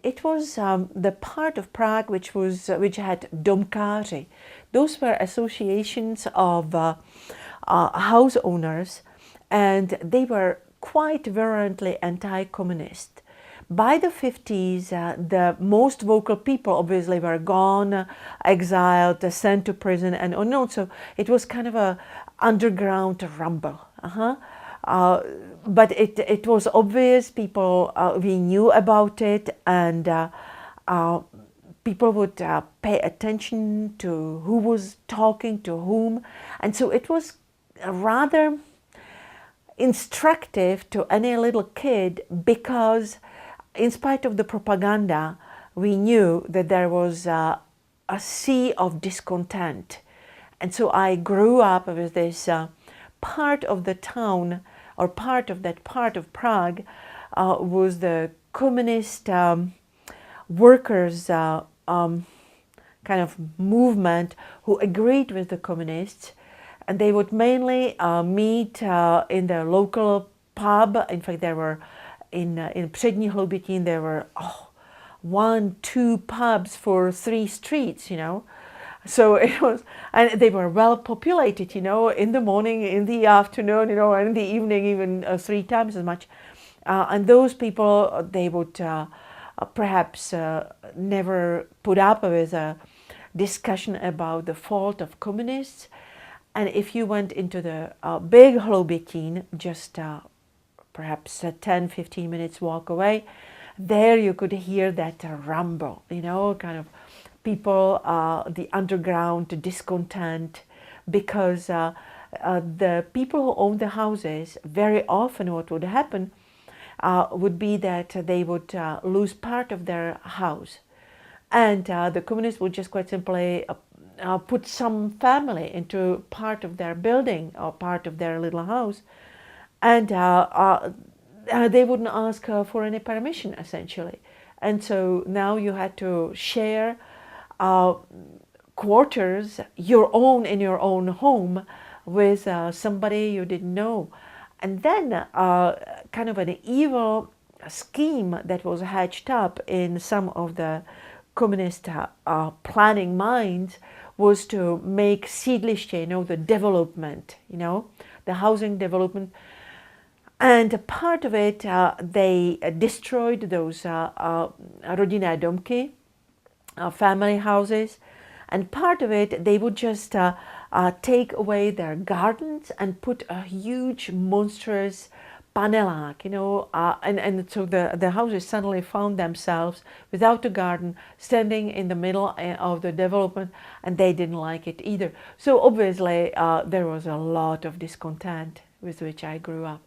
it was the part of Prague which had domkáři. Those were associations of house owners, and they were quite virulently anti-communist. By the 50s, the most vocal people obviously were gone, exiled, sent to prison, and unknown. So it was kind of a underground rumble. But it was obvious. People, we knew about it, and people would pay attention to who was talking to whom, and so it was rather instructive to any little kid, because in spite of the propaganda, we knew that there was a sea of discontent. And so I grew up with this part of the town, or part of that part of Prague, was the communist workers kind of movement who agreed with the communists. And they would mainly meet in the local pub. In fact, there were in Přední Hloubětín, there were 1-2 pubs for 3 streets, you know. So it was, and they were well populated, you know, in the morning, in the afternoon, you know, and in the evening, even 3 times as much. And those people, they would perhaps never put up with a discussion about the fault of communists. And if you went into the big Hloubětín, just perhaps 10-15 minutes walk away, there you could hear that rumble, you know, kind of people, the underground discontent, because the people who owned the houses, very often what would happen would be that they would lose part of their house. And the communists would just quite simply put some family into part of their building or part of their little house, and they wouldn't ask for any permission, essentially. And so now you had to share quarters, in your own home, with somebody you didn't know. And then kind of an evil scheme that was hatched up in some of the communist planning minds was to make sídliště, you know, the development, you know, the housing development. And a part of it, they destroyed those rodinné domky, family houses, and part of it, they would just take away their gardens and put a huge, monstrous panelák, you know, and so the houses suddenly found themselves without a garden, standing in the middle of the development, and they didn't like it either. So obviously there was a lot of discontent with which I grew up.